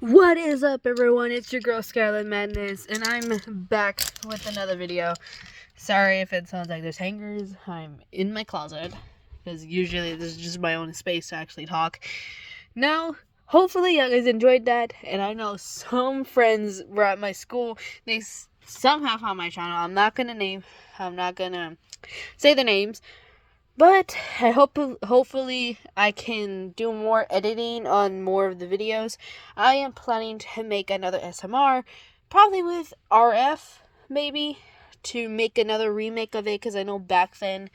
What is up, everyone? It's your girl Scarlet Madness, and I'm back with another video. Sorry if it sounds like there's hangers. I'm in my closet because usually this is just my own space to actually talk. Now, hopefully, you guys enjoyed that, and I know some friends were at my school. They somehow found my channel. I'm not gonna say the names. But I hopefully I can do more editing on more of the videos. I am planning to make another SMR, probably with RF, maybe, to make another remake of it, because I know back then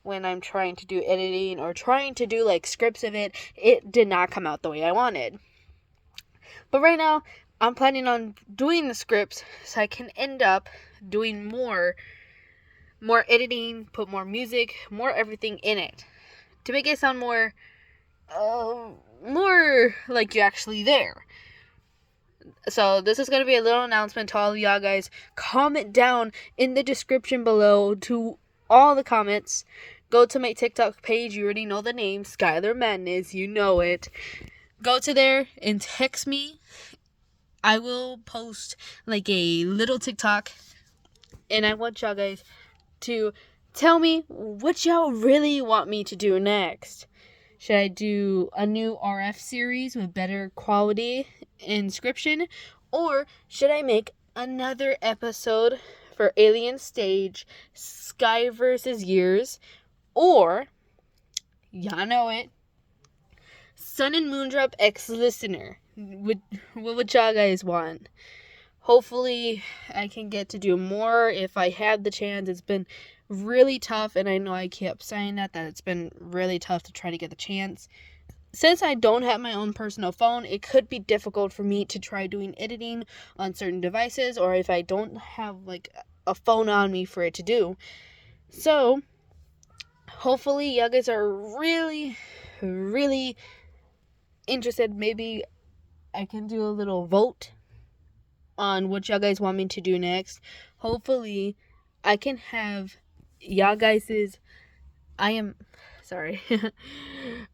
when I'm trying to do editing or trying to do like scripts of it, it did not come out the way I wanted. But right now, I'm planning on doing the scripts so I can end up doing more editing, put more music, more everything in it to make it sound more like you're actually there. So this is going to be a little announcement to all of y'all guys. Comment down in the description below to all the comments. Go to my TikTok page. You already know the name, Skylar Madness. You know it. Go to there and text me. I will post like a little TikTok, and I want y'all guys to tell me what y'all really want me to do next. Should I do a new RF series with better quality inscription? Or should I make another episode for Alien Stage, Sky vs. Years? Or, y'all know it, Sun and Moondrop X Listener. What would y'all guys want? Hopefully, I can get to do more if I have the chance. It's been really tough, and I know I kept saying that it's been really tough to try to get the chance. Since I don't have my own personal phone, it could be difficult for me to try doing editing on certain devices, or if I don't have like a phone on me for it to do. So, hopefully, you guys are really, really interested. Maybe I can do a little vote on what y'all guys want me to do next. Hopefully, I can have y'all guys's.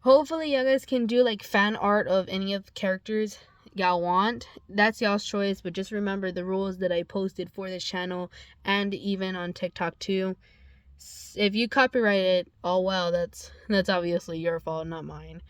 Hopefully, y'all guys can do like fan art of any of the characters y'all want. That's y'all's choice, but just remember the rules that I posted for this channel and even on TikTok too. If you copyright it, oh well, that's obviously your fault, not mine.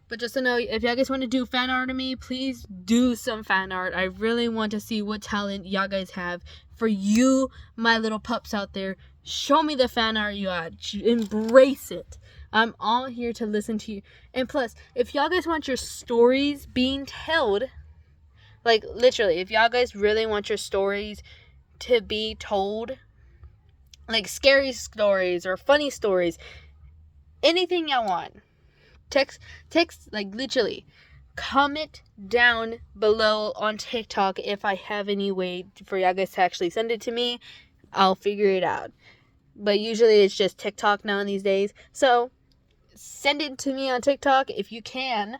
But just to know, if y'all guys want to do fan art of me, please do some fan art. I really want to see what talent y'all guys have. For you, my little pups out there, show me the fan art you got. Embrace it. I'm all here to listen to you. And plus, if y'all guys want your stories being told, like literally, if y'all guys really want your stories to be told, like scary stories or funny stories, anything y'all want, text, like literally, comment down below on TikTok if I have any way for y'all guys to actually send it to me. I'll figure it out. But usually it's just TikTok now these days. So send it to me on TikTok if you can.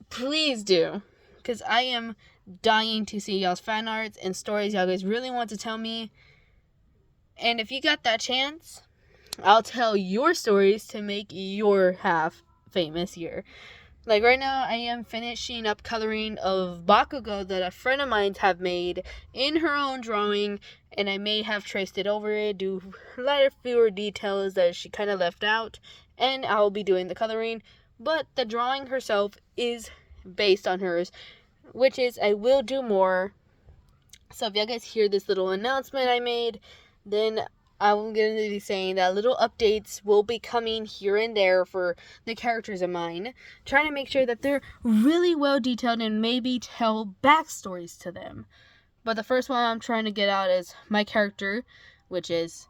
Please do. Because I am dying to see y'all's fan arts and stories y'all guys really want to tell me. And if you got that chance, I'll tell your stories to make your half famous here. Like right now, I am finishing up coloring of Bakugo that a friend of mine have made in her own drawing, and I may have traced it over it, do a lot of fewer details that she kind of left out, and I'll be doing the coloring. But the drawing herself is based on hers, which is I will do more. So if you guys hear this little announcement I made, then I'm going to be saying that little updates will be coming here and there for the characters of mine, trying to make sure that they're really well detailed and maybe tell backstories to them. But the first one I'm trying to get out is my character, which is,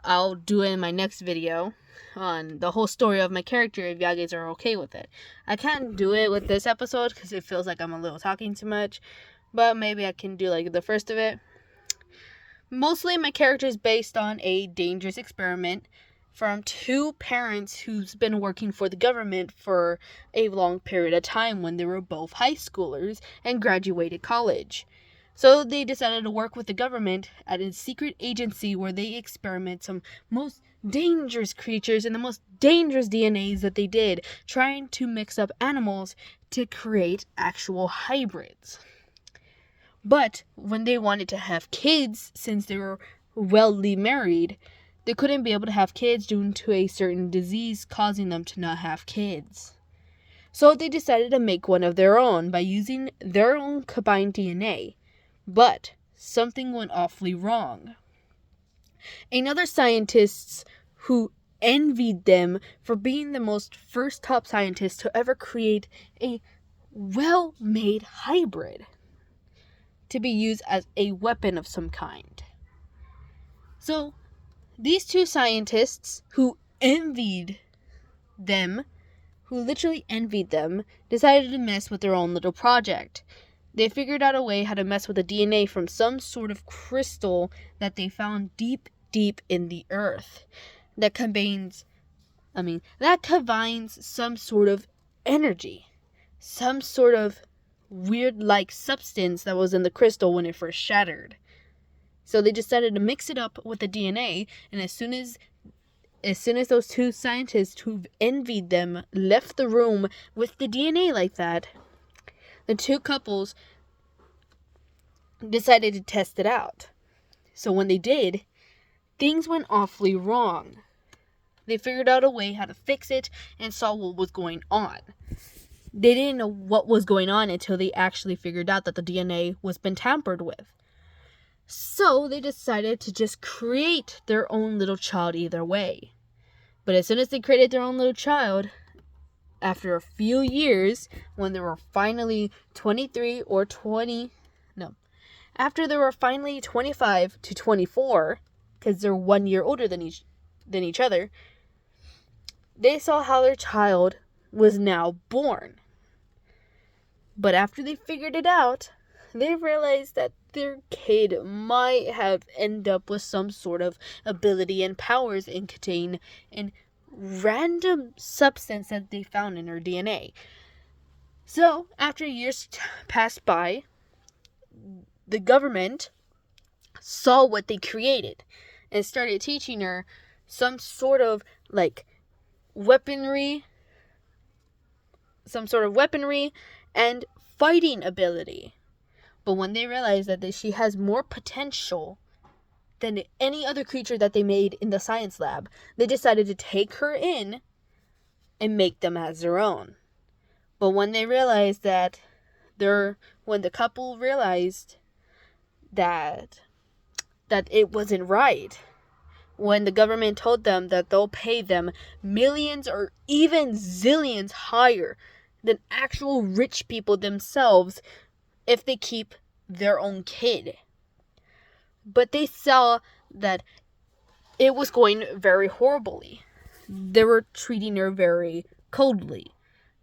I'll do it in my next video on the whole story of my character if y'all guys are okay with it. I can't do it with this episode because it feels like I'm a little talking too much, but maybe I can do like the first of it. Mostly my character is based on a dangerous experiment from two parents who's been working for the government for a long period of time when they were both high schoolers and graduated college. So they decided to work with the government at a secret agency where they experiment some most dangerous creatures and the most dangerous DNAs that they did, trying to mix up animals to create actual hybrids. But when they wanted to have kids, since they were wellly married, they couldn't be able to have kids due to a certain disease causing them to not have kids. So they decided to make one of their own by using their own combined DNA. But something went awfully wrong. Another scientist who envied them for being the most first top scientist to ever create a well-made hybrid to be used as a weapon of some kind. So, these two scientists who literally envied them, decided to mess with their own little project. They figured out a way how to mess with the DNA from some sort of crystal that they found deep in the earth that combines some sort of energy, some sort of weird-like substance that was in the crystal when it first shattered. So they decided to mix it up with the DNA, and as soon as those two scientists who envied them left the room with the DNA like that, the two couples decided to test it out. So when they did, things went awfully wrong. They figured out a way how to fix it and saw what was going on. They didn't know what was going on until they actually figured out that the DNA was been tampered with. So they decided to just create their own little child either way. But as soon as they created their own little child, after a few years, when they were finally 25 to 24, because they're 1 year older than each other, they saw how their child was now born. But after they figured it out, they realized that their kid might have ended up with some sort of ability and powers contained in random substance that they found in her DNA. So, after years passed by, the government saw what they created and started teaching her some sort of weaponry and fighting ability. But when they realized that she has more potential than any other creature that they made in the science lab, they decided to take her in and make them as their own. But when the couple realized that it wasn't right, when the government told them that they'll pay them millions or even zillions higher than actual rich people themselves if they keep their own kid. But they saw that it was going very horribly. They were treating her very coldly.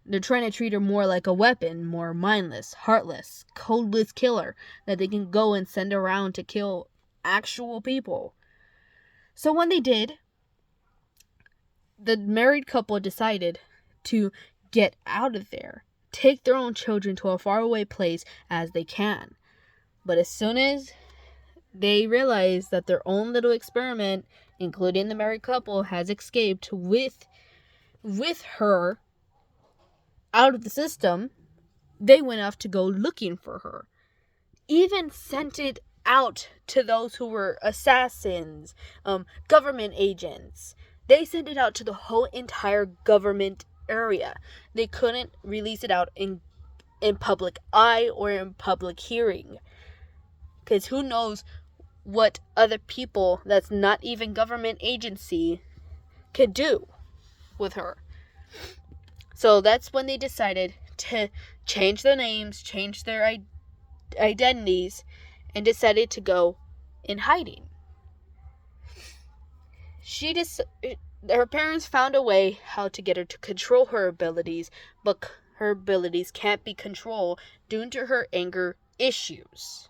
They're trying to treat her more like a weapon, more mindless, heartless, coldless killer that they can go and send around to kill actual people. So when they did, the married couple decided to get out of there, take their own children to a faraway place as they can. But as soon as they realized that their own little experiment, including the married couple, has escaped with her out of the system, they went off to go looking for her. Even sent it out to those who were assassins, government agents. They sent it out to the whole entire government area. They couldn't release it out in public eye or in public hearing. Because who knows what other people that's not even government agency could do with her. So that's when they decided to change their names, change their identities, and decided to go in hiding. Her parents found a way how to get her to control her abilities, but her abilities can't be controlled due to her anger issues.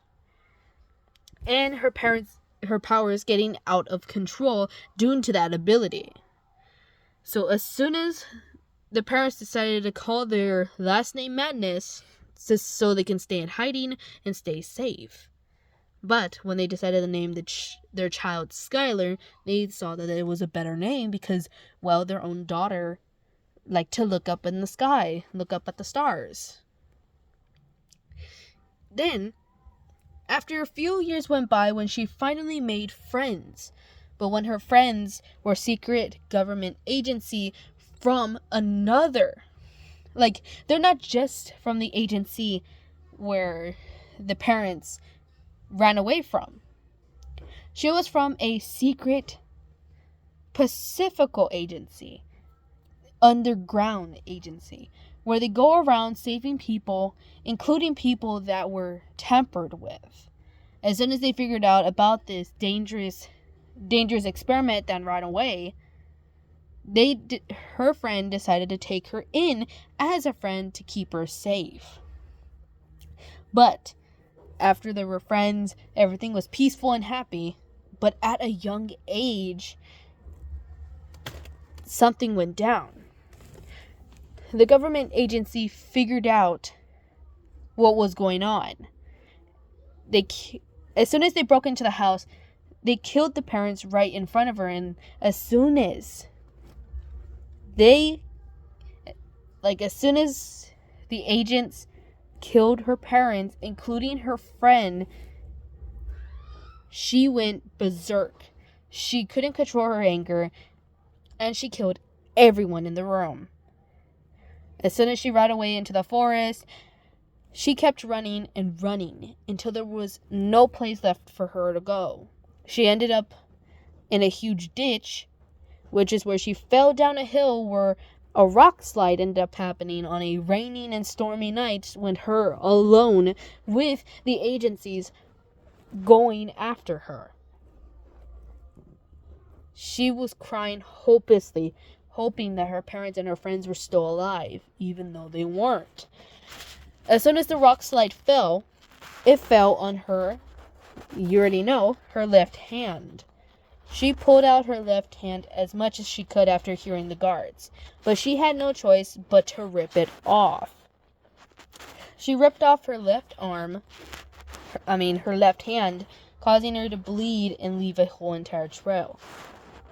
And her powers getting out of control due to that ability. So as soon as the parents decided to call their last name Madness so they can stay in hiding and stay safe. But when they decided to name their child Skylar, they saw that it was a better name because, well, their own daughter like to look up in the sky, look up at the stars. Then, after a few years went by when she finally made friends, but when her friends were secret government agency from another, like, they're not just from the agency where the parents ran away from. She was from a secret Pacifical agency, underground agency, where they go around saving people, including people that were tampered with. As soon as they figured out about this dangerous experiment that ran away, her friend decided to take her in as a friend to keep her safe. But after they were friends, everything was peaceful and happy. But at a young age, something went down. The government agency figured out what was going on. As soon as they broke into the house, they killed the parents right in front of her. And as soon as the agents killed her parents, including her friend, she went berserk. She couldn't control her anger, and she killed everyone in the room. As soon as she ran away into the forest, she kept running and running until there was no place left for her to go. She ended up in a huge ditch, which is where she fell down a hill where a rock slide ended up happening on a rainy and stormy night when her alone with the agencies going after her. She was crying hopelessly, hoping that her parents and her friends were still alive, even though they weren't. As soon as the rock slide fell, it fell on her, you already know, her left hand. She pulled out her left hand as much as she could after hearing the guards, but she had no choice but to rip it off. She ripped off her left hand, causing her to bleed and leave a whole entire trail.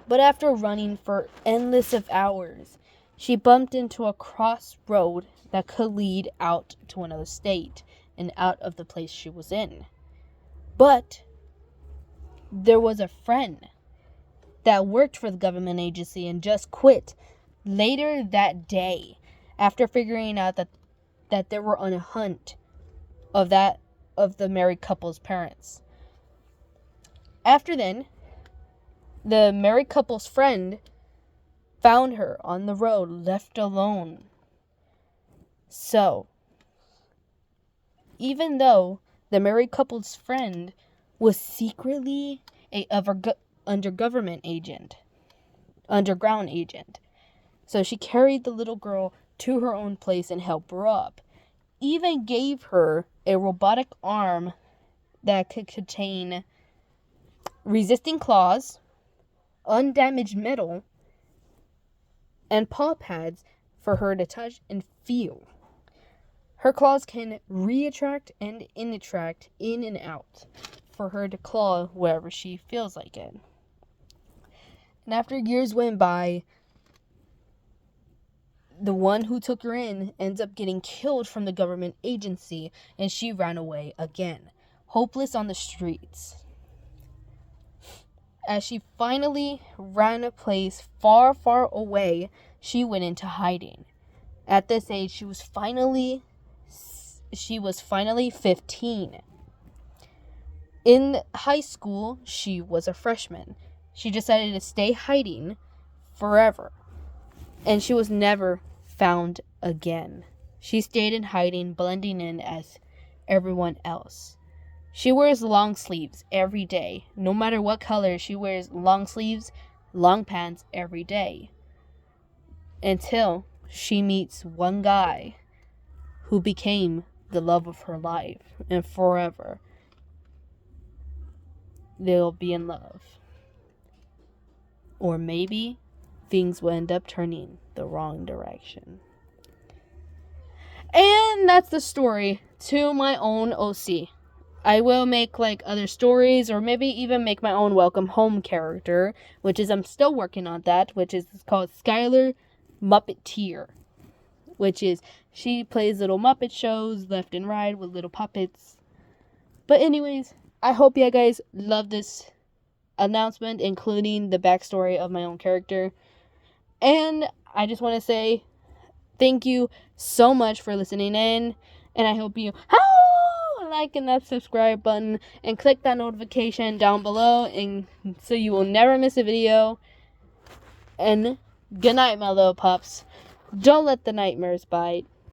But after running for endless of hours, she bumped into a crossroad that could lead out to another state and out of the place she was in. But there was a friend that worked for the government agency and just quit later that day after figuring out that they were on a hunt of the married couple's parents. After then, the married couple's friend found her on the road, left alone. So, even though the married couple's friend was secretly a underground agent, so she carried the little girl to her own place and helped her up. Even gave her a robotic arm that could contain resisting claws, undamaged metal, and paw pads for her to touch and feel. Her claws can reattract and inattract in and out for her to claw wherever she feels like it. And after years went by, the one who took her in ends up getting killed from the government agency, and she ran away again, hopeless on the streets. As she finally ran a place far, far away, she went into hiding. At this age, she was finally 15. In high school, she was a freshman. She decided to stay hiding forever, and she was never found again. She stayed in hiding, blending in as everyone else. She wears long sleeves every day. No matter what color, she wears long sleeves, long pants every day. Until she meets one guy who became the love of her life. And forever, they'll be in love. Or maybe things will end up turning the wrong direction. And that's the story to my own OC. I will make other stories, or maybe even make my own welcome home character, which is I'm still working on that, which is called Skylar Muppeteer, which is she plays little Muppet shows left and right with little puppets. But anyways, I hope you guys love this announcement, including the backstory of my own character. And I just want to say thank you so much for listening in, and I hope you like and that subscribe button and click that notification down below, and so you will never miss a video. And good night, my little pups. Don't let the nightmares bite.